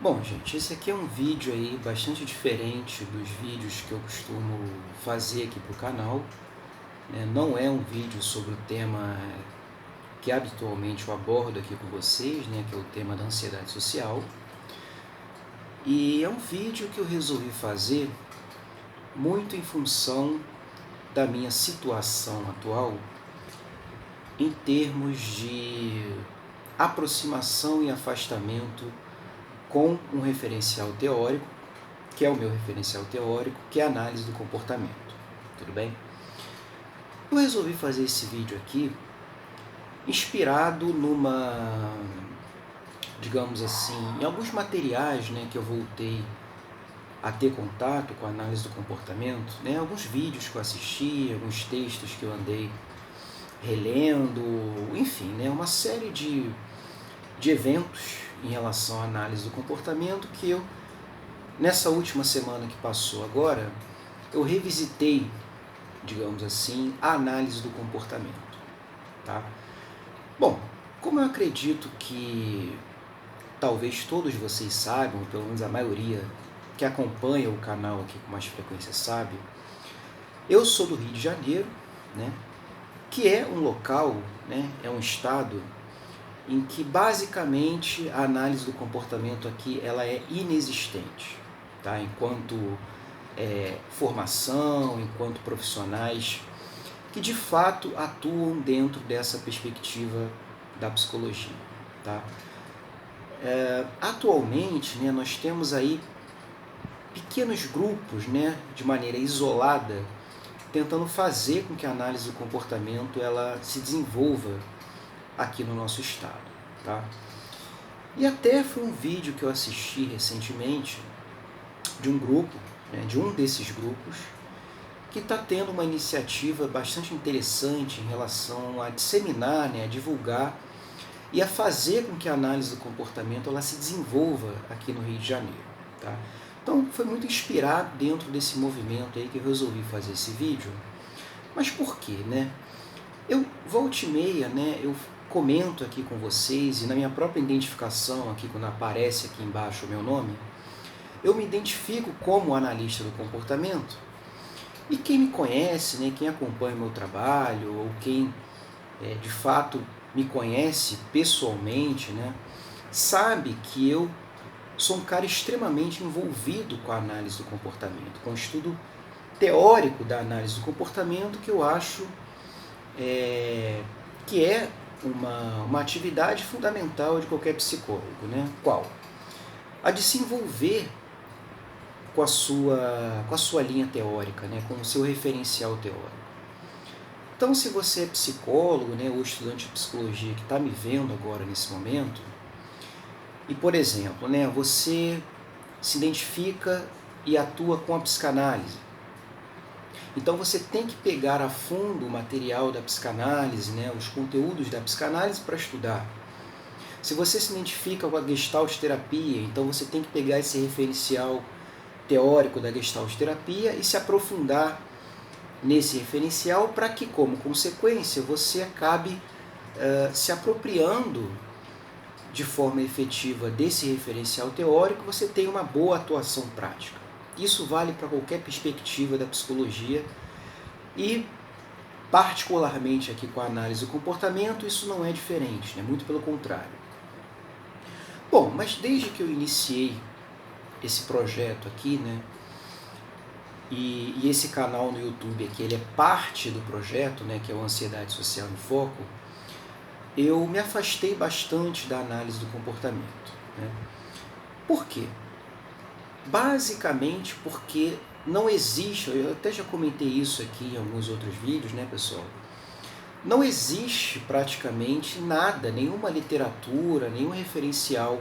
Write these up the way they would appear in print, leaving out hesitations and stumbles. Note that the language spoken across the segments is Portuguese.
Bom, gente, esse aqui é um vídeo aí bastante diferente dos vídeos que eu costumo fazer aqui para o canal, né? Não é um vídeo sobre o tema que habitualmente eu abordo aqui com vocês, né? Que é o tema da ansiedade social. E é um vídeo que eu resolvi fazer muito em função da minha situação atual em termos de aproximação e afastamento com um referencial teórico, que é o meu referencial teórico, que é a análise do comportamento. Tudo bem? Eu resolvi fazer esse vídeo aqui inspirado digamos assim, em alguns materiais, né, que eu voltei a ter contato com a análise do comportamento, né, alguns vídeos que eu assisti, alguns textos que eu andei relendo, enfim, né, uma série de eventos em relação à análise do comportamento que eu, nessa última semana que passou agora, eu revisitei, digamos assim, a análise do comportamento. Tá? Bom, como eu acredito que talvez todos vocês saibam, pelo menos a maioria que acompanha o canal aqui com mais frequência sabe, eu sou do Rio de Janeiro, né, que é um local, né, é um estado em que basicamente a análise do comportamento aqui ela é inexistente, tá? Enquanto formação, enquanto profissionais que de fato atuam dentro dessa perspectiva da psicologia. Tá? Atualmente, né, nós temos aí pequenos grupos, né, de maneira isolada, tentando fazer com que a análise do comportamento ela se desenvolva aqui no nosso estado. Tá? E até foi um vídeo que eu assisti recentemente de um grupo, né, de um desses grupos, que está tendo uma iniciativa bastante interessante em relação a disseminar, né, a divulgar e a fazer com que a análise do comportamento ela se desenvolva aqui no Rio de Janeiro. Tá? Então foi muito inspirado dentro desse movimento aí que eu resolvi fazer esse vídeo. Mas por quê? Né? Eu, volta e meia, né, eu comento aqui com vocês e na minha própria identificação, aqui quando aparece aqui embaixo o meu nome, eu me identifico como analista do comportamento. E quem me conhece, né, quem acompanha o meu trabalho, ou quem de fato me conhece pessoalmente, né, sabe que eu sou um cara extremamente envolvido com a análise do comportamento, com o estudo teórico da análise do comportamento, que eu acho que é uma atividade fundamental de qualquer psicólogo. Né? Qual? A de se envolver com a sua linha teórica, né, com o seu referencial teórico. Então, se você é psicólogo, né, ou estudante de psicologia que está me vendo agora nesse momento, e, por exemplo, né, você se identifica e atua com a psicanálise, então você tem que pegar a fundo o material da psicanálise, né, os conteúdos da psicanálise para estudar. Se você se identifica com a Gestalt terapia, então você tem que pegar esse referencial teórico da Gestalt terapia e se aprofundar nesse referencial para que, como consequência, você acabe se apropriando de forma efetiva desse referencial teórico, você tenha uma boa atuação prática. Isso vale para qualquer perspectiva da psicologia e, particularmente aqui com a análise do comportamento, isso não é diferente, né? Muito pelo contrário. Bom, mas desde que eu iniciei esse projeto aqui, né, e esse canal no YouTube aqui, ele é parte do projeto, né, que é o Ansiedade Social em Foco, eu me afastei bastante da análise do comportamento. Né? Por quê? Basicamente porque não existe, eu até já comentei isso aqui em alguns outros vídeos, né, pessoal? Não existe praticamente nada, nenhuma literatura, nenhum referencial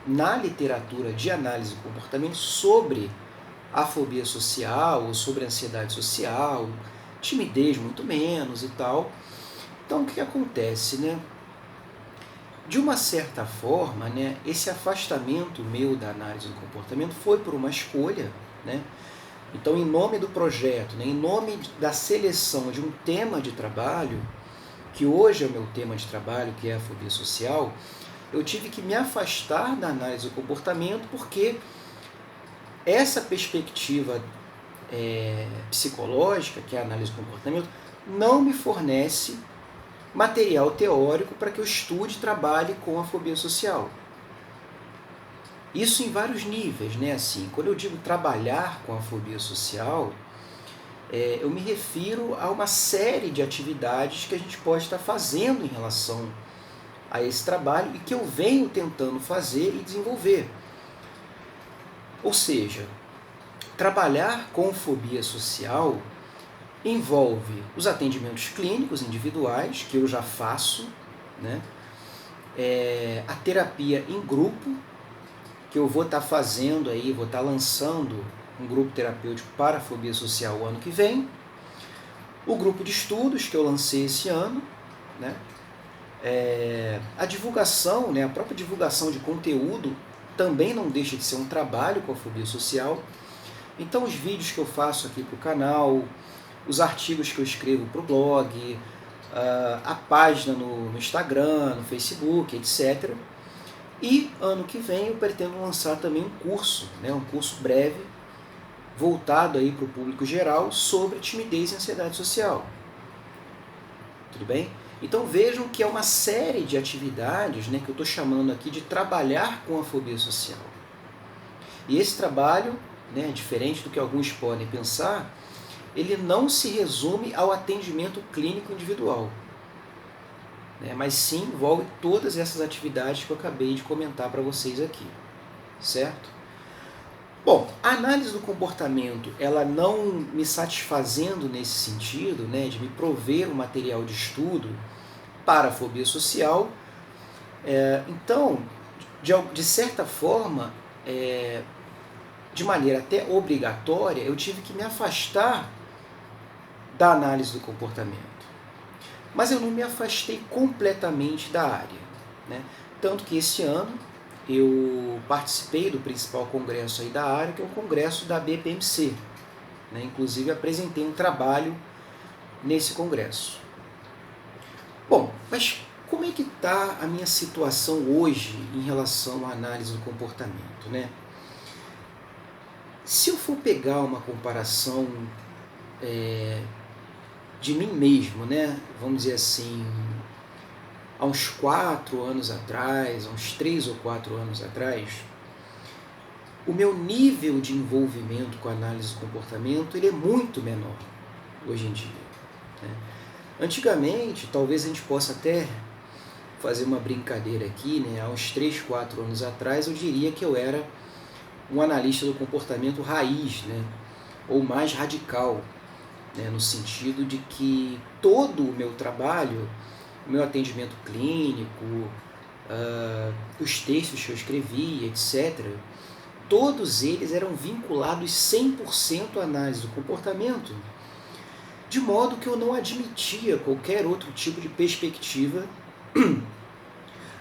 na literatura de análise do comportamento sobre a fobia social, ou sobre a ansiedade social, timidez muito menos e tal. Então o que acontece, né? De uma certa forma, né, esse afastamento meu da análise do comportamento foi por uma escolha, né? Então, em nome do projeto, né, em nome da seleção de um tema de trabalho, que hoje é o meu tema de trabalho, que é a fobia social, eu tive que me afastar da análise do comportamento porque essa perspectiva psicológica, que é a análise do comportamento, não me fornece material teórico para que eu estude e trabalhe com a fobia social. Isso em vários níveis, né? Assim, quando eu digo trabalhar com a fobia social, eu me refiro a uma série de atividades que a gente pode estar fazendo em relação a esse trabalho e que eu venho tentando fazer e desenvolver. Ou seja, trabalhar com fobia social envolve os atendimentos clínicos individuais, que eu já faço, né? A terapia em grupo, que eu vou estar fazendo aí, vou estar lançando um grupo terapêutico para a fobia social o ano que vem, o grupo de estudos que eu lancei esse ano, né? A divulgação, né? A própria divulgação de conteúdo também não deixa de ser um trabalho com a fobia social. Então os vídeos que eu faço aqui para o canal, os artigos que eu escrevo para o blog, a página no Instagram, no Facebook, etc. E ano que vem eu pretendo lançar também um curso, né, um curso breve, voltado aí para o público geral, sobre timidez e ansiedade social. Tudo bem? Então vejam que é uma série de atividades, né, que eu estou chamando aqui de trabalhar com a fobia social. E esse trabalho, né, diferente do que alguns podem pensar, ele não se resume ao atendimento clínico individual, né, mas sim envolve todas essas atividades que eu acabei de comentar para vocês aqui, certo? Bom, a análise do comportamento, ela não me satisfazendo nesse sentido, né, de me prover um material de estudo para a fobia social, então, de certa forma, de maneira até obrigatória, eu tive que me afastar da análise do comportamento. Mas eu não me afastei completamente da área, né? Tanto que esse ano eu participei do principal congresso aí da área, que é o congresso da BPMC, né? Inclusive apresentei um trabalho nesse congresso. Bom, mas como é que está a minha situação hoje em relação à análise do comportamento, né? Se eu for pegar uma comparação de mim mesmo, né? Vamos dizer assim, há uns 4 anos atrás, há uns 3 ou 4 anos atrás, o meu nível de envolvimento com a análise do comportamento ele é muito menor hoje em dia, né? Antigamente, talvez a gente possa até fazer uma brincadeira aqui, né? Há uns 3, 4 anos atrás, eu diria que eu era um analista do comportamento raiz, né? Ou mais radical, né? No sentido de que todo o meu trabalho, o meu atendimento clínico, os textos que eu escrevia, etc., todos eles eram vinculados 100% à análise do comportamento, de modo que eu não admitia qualquer outro tipo de perspectiva,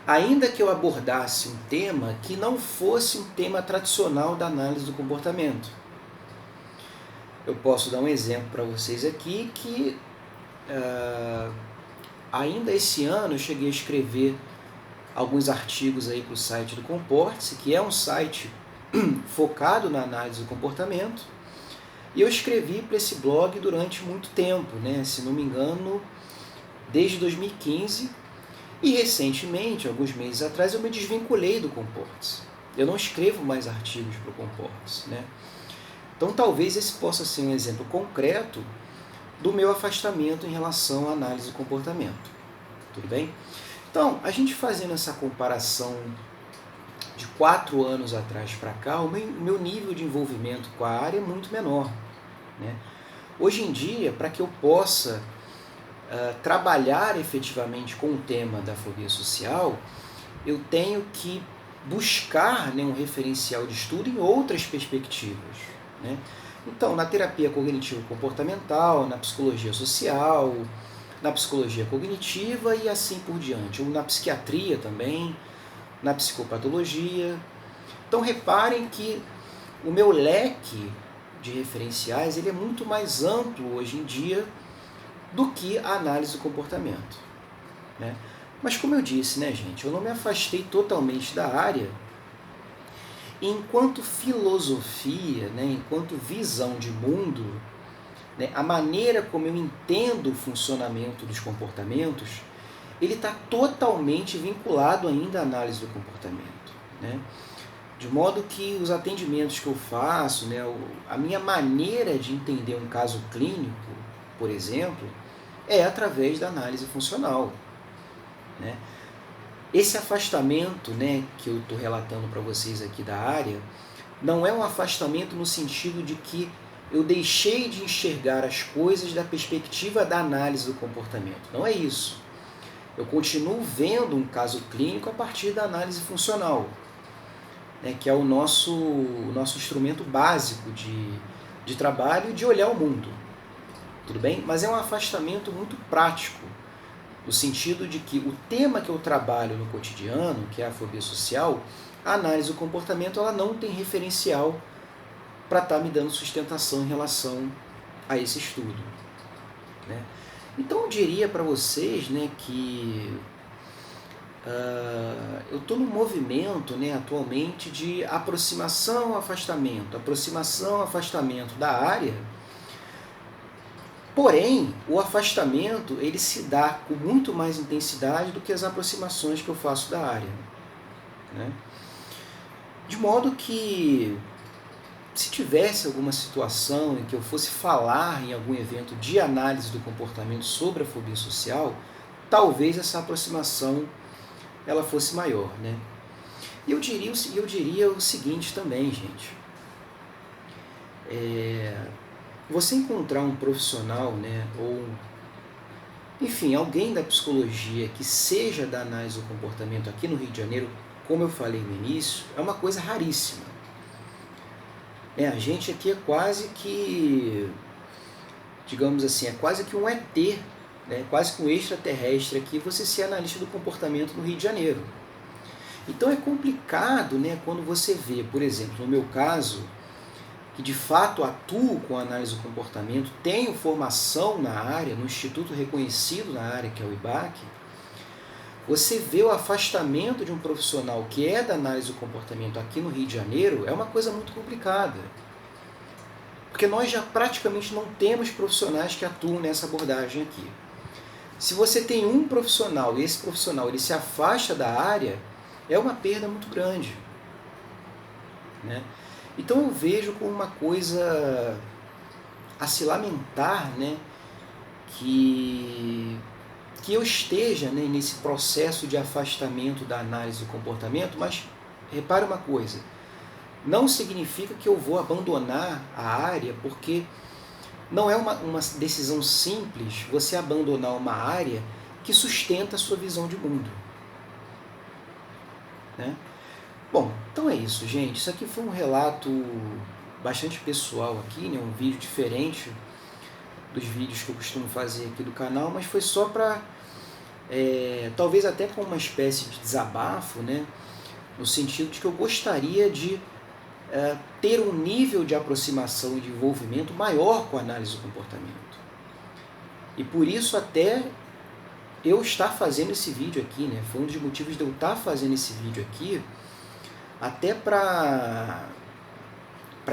ainda que eu abordasse um tema que não fosse um tema tradicional da análise do comportamento. Eu posso dar um exemplo para vocês aqui que ainda esse ano eu cheguei a escrever alguns artigos aí para o site do Comporte-se, que é um site focado na análise do comportamento, e eu escrevi para esse blog durante muito tempo, né? Se não me engano, desde 2015, e recentemente, alguns meses atrás, eu me desvinculei do Comporte-se. Eu não escrevo mais artigos para o Comporte-se, né? Então talvez esse possa ser um exemplo concreto do meu afastamento em relação à análise do comportamento. Tudo bem? Então, a gente fazendo essa comparação de 4 anos atrás para cá, o meu nível de envolvimento com a área é muito menor, né? Hoje em dia, para que eu possa trabalhar efetivamente com o tema da fobia social, eu tenho que buscar, né, um referencial de estudo em outras perspectivas, né? Então, na terapia cognitivo-comportamental, na psicologia social, na psicologia cognitiva e assim por diante, ou na psiquiatria também, na psicopatologia. Então reparem que o meu leque de referenciais ele é muito mais amplo hoje em dia do que a análise do comportamento, né? Mas como eu disse, né, gente, eu não me afastei totalmente da área. Enquanto filosofia, né, enquanto visão de mundo, né, a maneira como eu entendo o funcionamento dos comportamentos, ele está totalmente vinculado ainda à análise do comportamento, né? De modo que os atendimentos que eu faço, né, a minha maneira de entender um caso clínico, por exemplo, é através da análise funcional, né? Esse afastamento, né, que eu estou relatando para vocês aqui da área, não é um afastamento no sentido de que eu deixei de enxergar as coisas da perspectiva da análise do comportamento. Não é isso. Eu continuo vendo um caso clínico a partir da análise funcional, né, que é o nosso instrumento básico de trabalho e de olhar o mundo. Tudo bem? Mas é um afastamento muito prático, no sentido de que o tema que eu trabalho no cotidiano, que é a fobia social, a análise do comportamento, ela não tem referencial para estar me dando sustentação em relação a esse estudo, né? Então eu diria para vocês, né, que eu estou num movimento, né, atualmente de aproximação, afastamento da área. Porém, o afastamento ele se dá com muito mais intensidade do que as aproximações que eu faço da área, né? De modo que, se tivesse alguma situação em que eu fosse falar em algum evento de análise do comportamento sobre a fobia social, talvez essa aproximação ela fosse maior, né? E eu diria o seguinte também, gente. Você encontrar um profissional, né, ou enfim, alguém da psicologia que seja da análise do comportamento aqui no Rio de Janeiro, como eu falei no início, é uma coisa raríssima. A gente aqui é quase que, digamos assim, é quase que um ET, né, quase que um extraterrestre aqui, você ser analista do comportamento no Rio de Janeiro. Então é complicado, né, quando você vê, por exemplo, no meu caso, que de fato atuo com análise do comportamento, tenho formação na área, no instituto reconhecido na área, que é o IBAC, você vê o afastamento de um profissional que é da análise do comportamento aqui no Rio de Janeiro, é uma coisa muito complicada. Porque nós já praticamente não temos profissionais que atuam nessa abordagem aqui. Se você tem um profissional e esse profissional ele se afasta da área, é uma perda muito grande, né? Então eu vejo como uma coisa a se lamentar, né, que eu esteja, né, nesse processo de afastamento da análise do comportamento, mas repare uma coisa, não significa que eu vou abandonar a área, porque não é uma decisão simples você abandonar uma área que sustenta a sua visão de mundo, né? Bom, então é isso, gente. Isso aqui foi um relato bastante pessoal aqui, né? Um vídeo diferente dos vídeos que eu costumo fazer aqui do canal, mas foi só para, talvez até com uma espécie de desabafo, né? No sentido de que eu gostaria de ter um nível de aproximação e de envolvimento maior com a análise do comportamento. E por isso até eu estar fazendo esse vídeo aqui, né? Foi um dos motivos de eu estar fazendo esse vídeo aqui, até para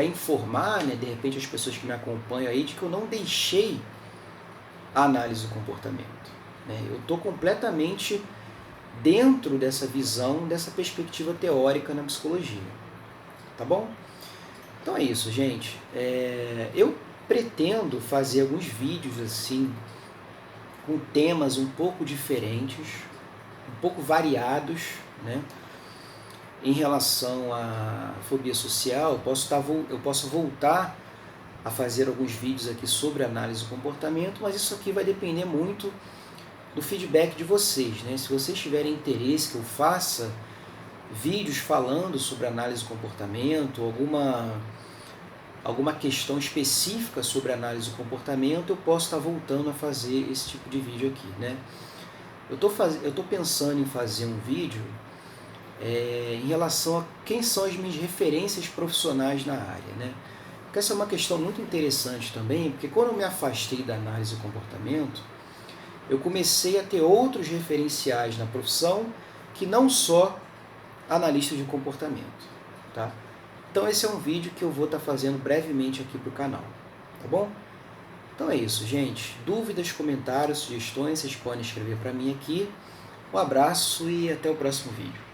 informar, né, de repente as pessoas que me acompanham aí, de que eu não deixei a análise do comportamento, né? Eu estou completamente dentro dessa visão, dessa perspectiva teórica na psicologia, tá bom? Então é isso, gente. Eu pretendo fazer alguns vídeos assim, com temas um pouco diferentes, um pouco variados, né? Em relação à fobia social, eu posso voltar a fazer alguns vídeos aqui sobre análise do comportamento, mas isso aqui vai depender muito do feedback de vocês, né? Se vocês tiverem interesse que eu faça vídeos falando sobre análise do comportamento, alguma questão específica sobre análise do comportamento, eu posso estar voltando a fazer esse tipo de vídeo aqui, né? Eu estou pensando em fazer um vídeo em relação a quem são as minhas referências profissionais na área, né? Porque essa é uma questão muito interessante também, porque quando eu me afastei da análise do comportamento, eu comecei a ter outros referenciais na profissão que não só analista de comportamento, tá? Então esse é um vídeo que eu vou estar fazendo brevemente aqui para o canal, tá bom? Então é isso, gente. Dúvidas, comentários, sugestões, vocês podem escrever para mim aqui. Um abraço e até o próximo vídeo.